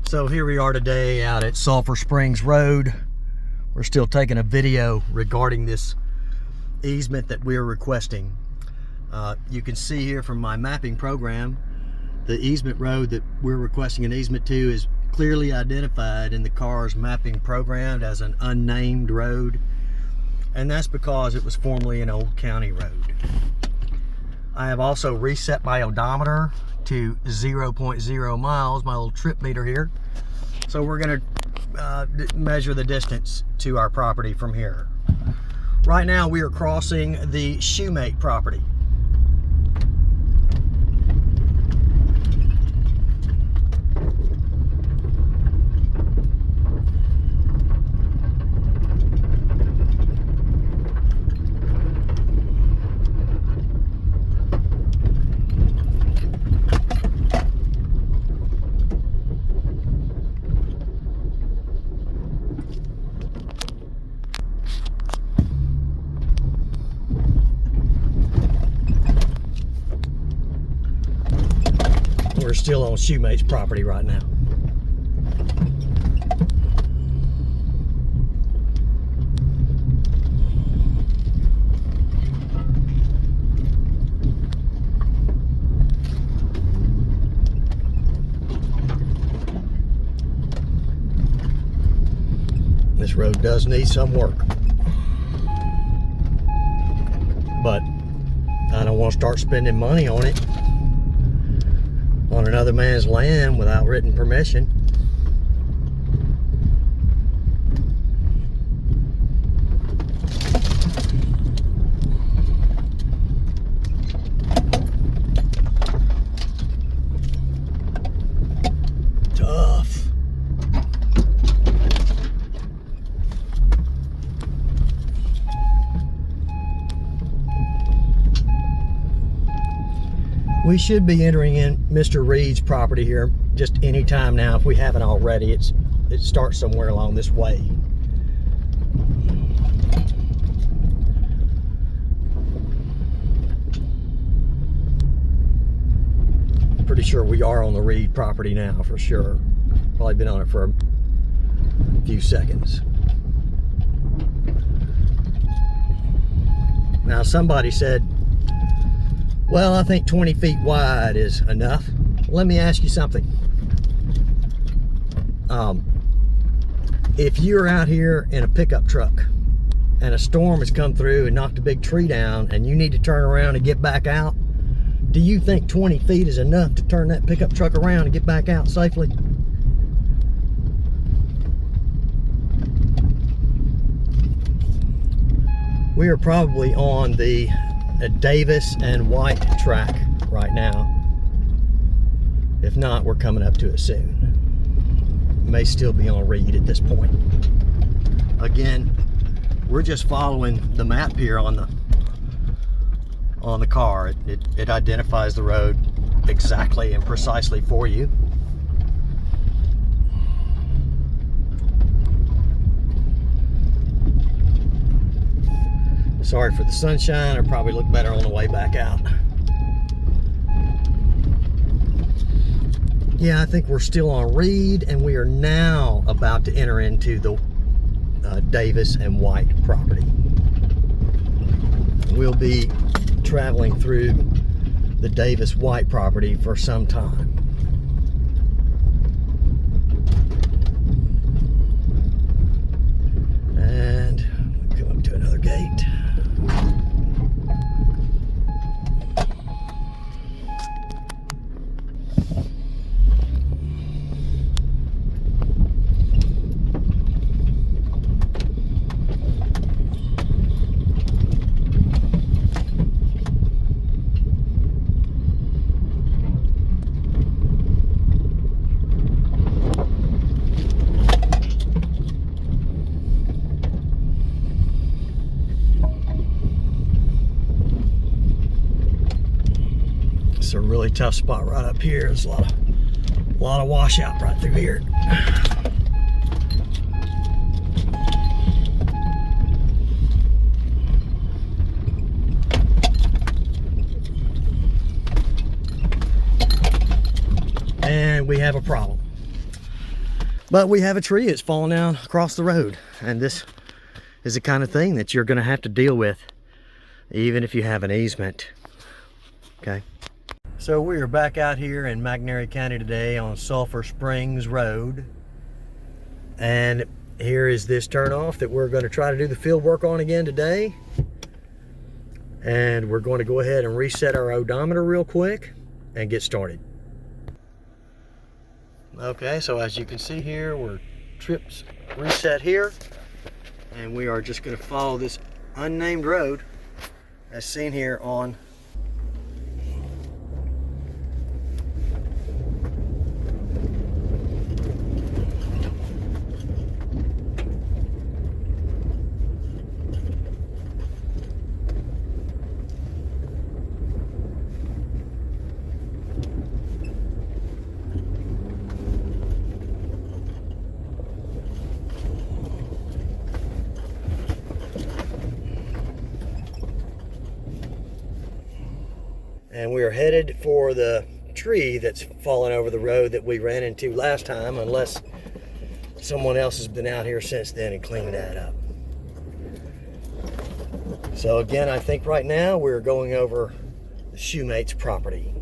So here we are today out at Sulphur Springs Road. We're still taking a video regarding this easement that we're requesting. You can see here from my mapping program, the easement road that we're requesting an easement to is clearly identified in the car's mapping program as an unnamed road. And that's because it was formerly an old county road. I have also reset my odometer to 0.0 miles, my little trip meter here. So we're gonna measure the distance to our property from here. Right now we are crossing the Shoemate property. We're still on Shoemate's property right now. This road does need some work, but I don't want to start spending money on it on another man's land without written permission. Tough. We should be entering in Mr. Reed's property here just any time now if we haven't already. It starts somewhere along this way. Pretty sure we are on the Reed property now for sure. Probably been on it for a few seconds. Now somebody said, well, I think 20 feet wide is enough. Let me ask you something. If you're out here in a pickup truck and a storm has come through and knocked a big tree down and you need to turn around and get back out, do you think 20 feet is enough to turn that pickup truck around and get back out safely? We are probably on the Davis and White track right now. If not, we're coming up to it soon. May still be on Reed at this point. Again, we're just following the map here on the car. It identifies the road exactly and precisely for you. Sorry for the sunshine. It'll probably look better on the way back out. Yeah, I think we're still on Reed, and we are now about to enter into the Davis and White property. We'll be traveling through the Davis White property for some time. And we'll come up to another gate. It's a really tough spot right up here. There's a lot of washout right through here. And we have a problem. But we have a tree that's fallen down across the road, and this is the kind of thing that you're going to have to deal with even if you have an easement. Okay, so we are back out here in McNairy County today on Sulphur Springs Road, and here is this turnoff that we're going to try to do the field work on again today. And we're going to go ahead and reset our odometer real quick and get started. Okay, so as you can see here, we're trips reset here, and we are just going to follow this unnamed road as seen here on and we are headed for the tree that's fallen over the road that we ran into last time, unless someone else has been out here since then and cleaned that up. So again, I think right now we're going over the shoemate's property.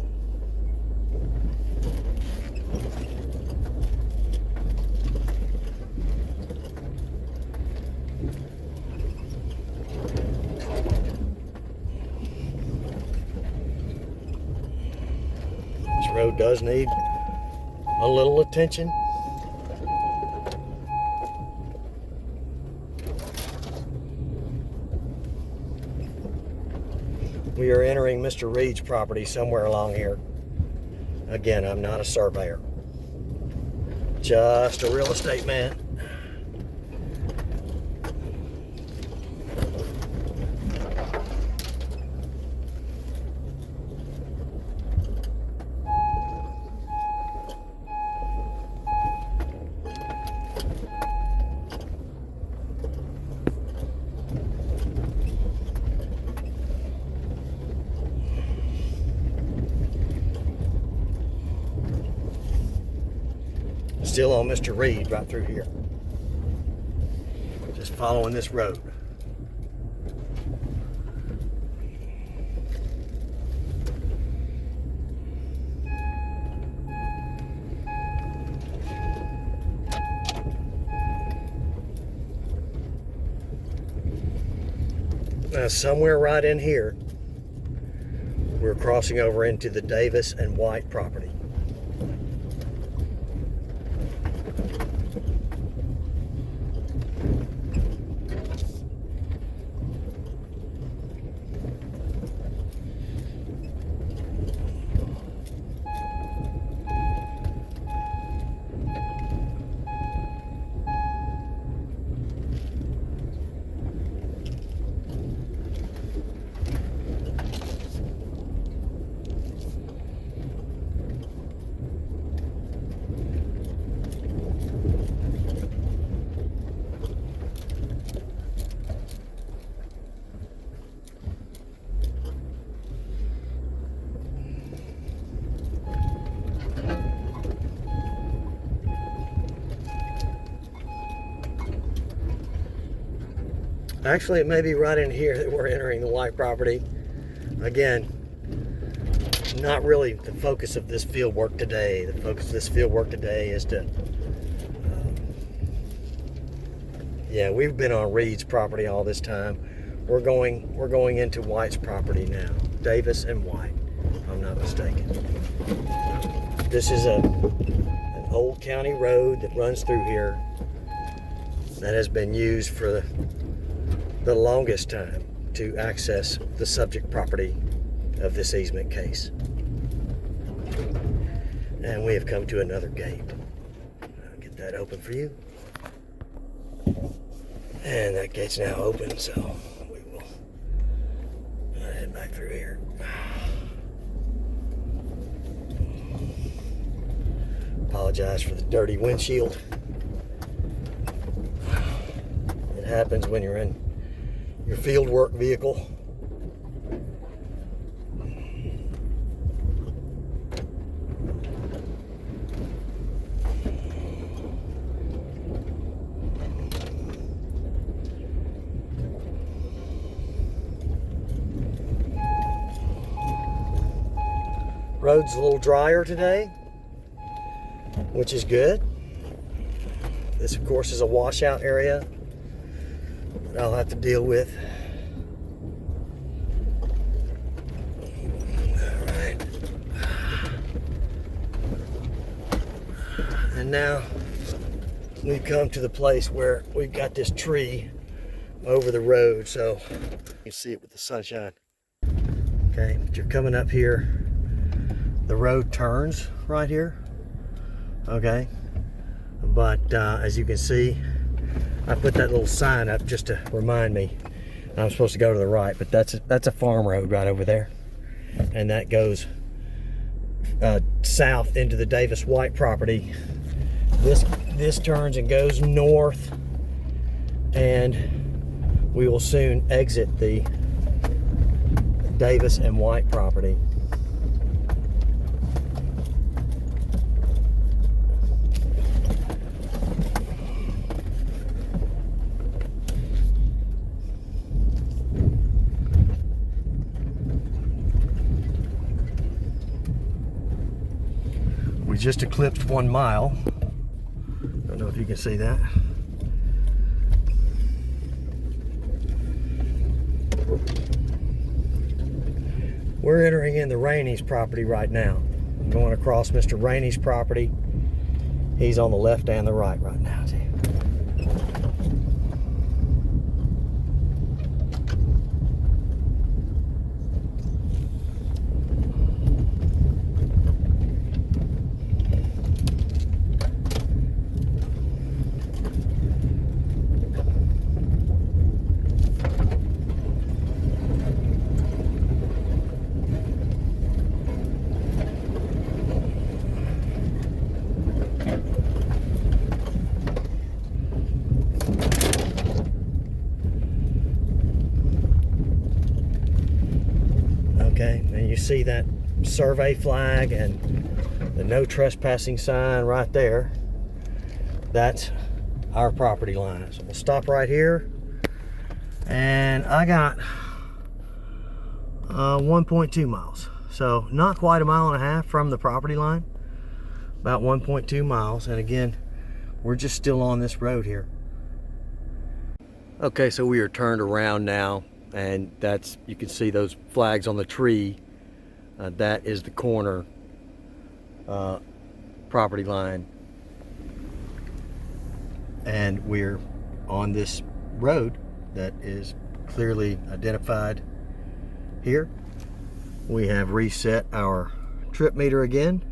This road does need a little attention. We are entering Mr. Reed's property somewhere along here. Again, I'm not a surveyor, just a real estate man. Still on Mr. Reed right through here. Just following this road. Now somewhere right in here, we're crossing over into the Davis and White property. Actually, it may be right in here that we're entering the White property. Again, not really the focus of this field work today. The focus of this field work today is to, yeah, we've been on Reed's property all this time. We're going into White's property now. Davis and White, if I'm not mistaken. This is an old county road that runs through here that has been used for the longest time to access the subject property of this easement case. And we have come to another gate. I'll get that open for you. And that gate's now open, so we will head back through here. Apologize for the dirty windshield. It happens when you're in your field work vehicle. Road's a little drier today, which is good. This, of course, is a washout area that I'll have to deal with. All right. And now we've come to the place where we've got this tree over the road, so you can see it with the sunshine. Okay, but you're coming up here. The road turns right here. Okay, but as you can see, I put that little sign up just to remind me I'm supposed to go to the right, but that's a farm road right over there, and that goes south into the Davis White property. This turns and goes north, and we will soon exit the Davis and White property. We just eclipsed 1 mile. Don't know if you can see that. We're entering in the Rainey's property right now. I'm going across Mr. Rainey's property. He's on the left and the right now, too. Okay, and you see that survey flag and the no trespassing sign right there. That's our property line. So we'll stop right here. And I got 1.2 miles. So not quite a mile and a half from the property line. About 1.2 miles. And again, we're just still on this road here. Okay, so we are turned around now. And that's, you can see those flags on the tree. That is the corner property line. And we're on this road that is clearly identified here. We have reset our trip meter again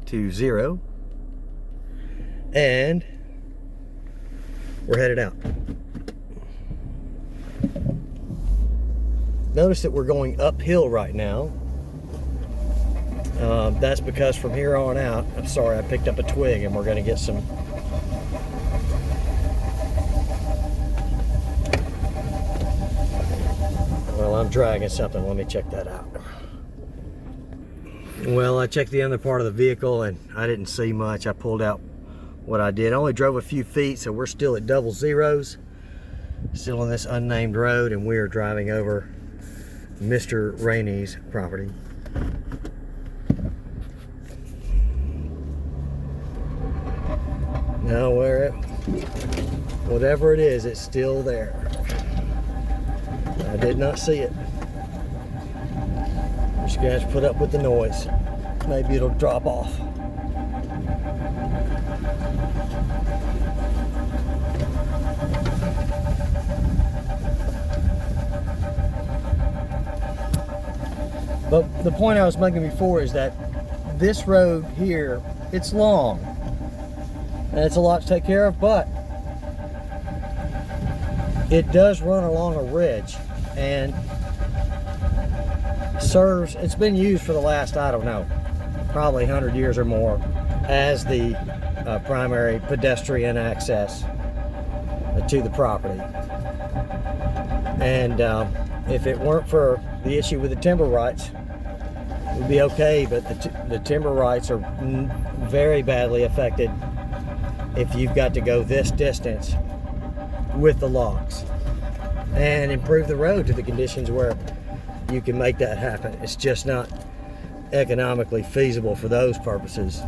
to 0. And we're headed out. Notice that we're going uphill right now. That's because from here on out, I'm sorry, I picked up a twig and we're going to get some. Well, I'm dragging something. Let me check that out. Well, I checked the other part of the vehicle and I didn't see much. I pulled out what I did. I only drove a few feet, so we're still at double zeros. Still on this unnamed road, and we are driving over Mr. Rainey's property. Now whatever it is, it's still there. I did not see it. Just gonna have to put up with the noise. Maybe it'll drop off. But the point I was making before is that this road here, it's long. And it's a lot to take care of, but it does run along a ridge and serves, it's been used for the last, I don't know, probably 100 years or more as the primary pedestrian access to the property. And if it weren't for the issue with the timber rights, it would be okay, but the timber rights are very badly affected if you've got to go this distance with the logs and improve the road to the conditions where you can make that happen. It's just not, economically feasible for those purposes.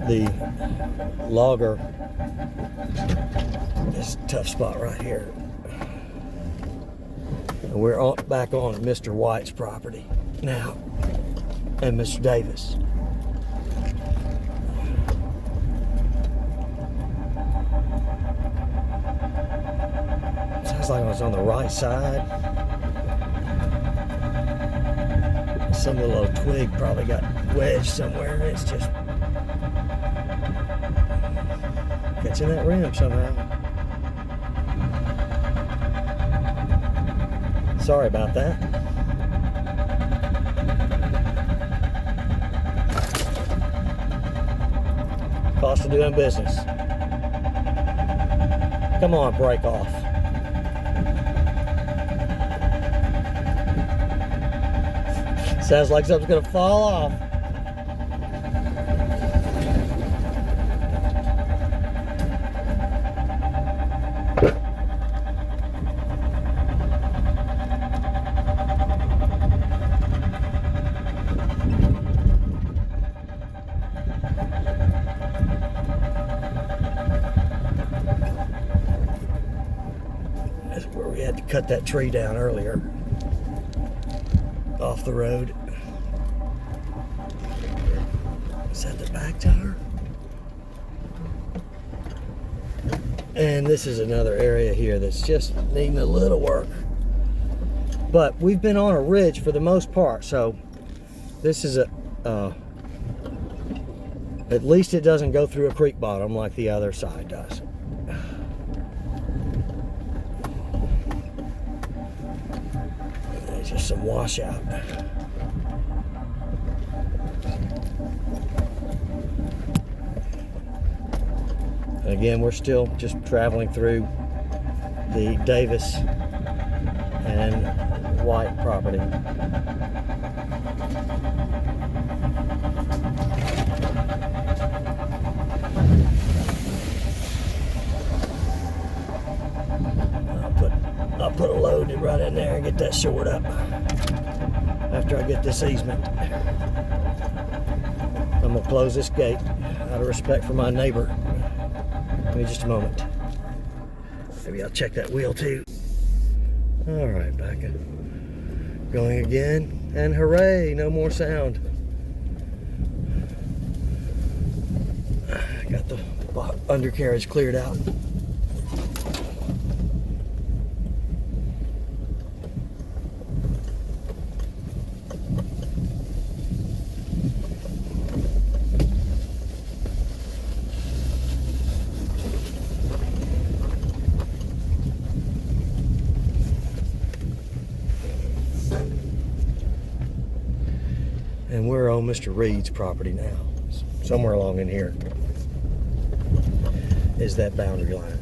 The logger is a tough spot right here. And we're back on Mr. White's property now, and Mr. Davis. Sounds like I was on the right side. Some little twig probably got wedged somewhere, and it's just catching that rim somehow. Sorry about that. Cost of doing business. Come on, break off. Sounds like something's gonna fall off. That's where we had to cut that tree down earlier. Off the road. Is that the back tire? And this is another area here that's just needing a little work. But we've been on a ridge for the most part, so this is at least it doesn't go through a creek bottom like the other side does. Just some washout. Again, we're still just traveling through the Davis and White property. I'll put a load right in there and get that shored up after I get this easement. I'm gonna close this gate out of respect for my neighbor. Give me just a moment. Maybe I'll check that wheel too. All right, back in. Going again, and hooray, no more sound. Got the undercarriage cleared out. And we're on Mr. Reed's property now. Somewhere along in here is that boundary line,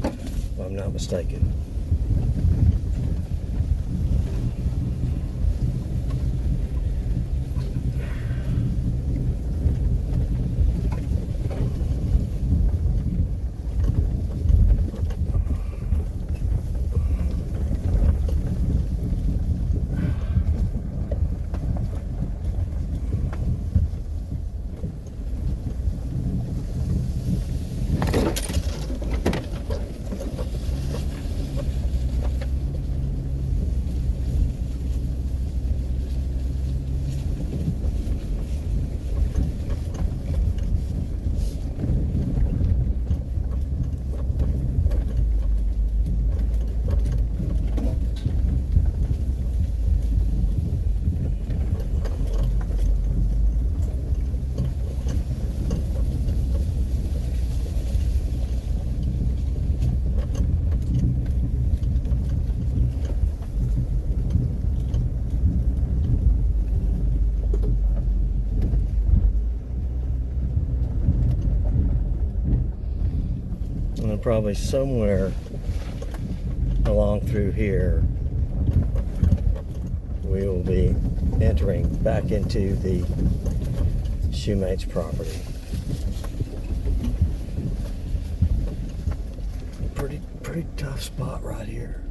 if I'm not mistaken. And probably somewhere along through here we will be entering back into the shoemate's property. Pretty tough spot right here.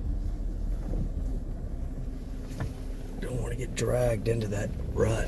want to get dragged into that rut.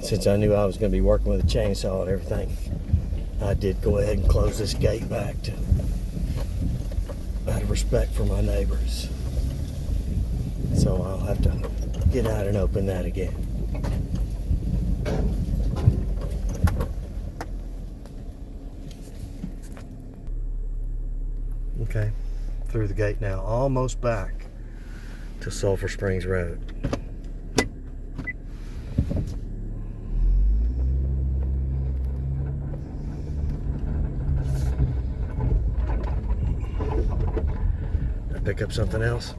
Since I knew I was going to be working with a chainsaw and everything, I did go ahead and close this gate back out of respect for my neighbors. So I'll have to get out and open that again. Okay, through the gate now, almost back to Sulphur Springs Road. Pick up something else.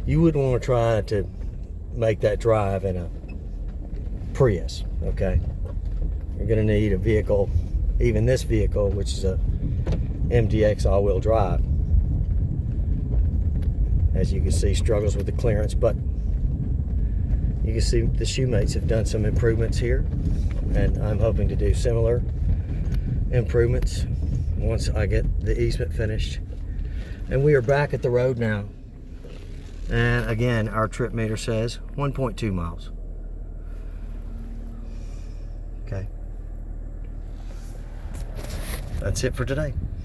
You wouldn't want to try to make that drive in a Prius, okay? You're going to need a vehicle, even this vehicle, which is a MDX all-wheel drive. As you can see, struggles with the clearance, but you can see the Shoemates have done some improvements here, and I'm hoping to do similar improvements once I get the easement finished. And we are back at the road now, and again our trip meter says 1.2 miles. Okay, that's it for today.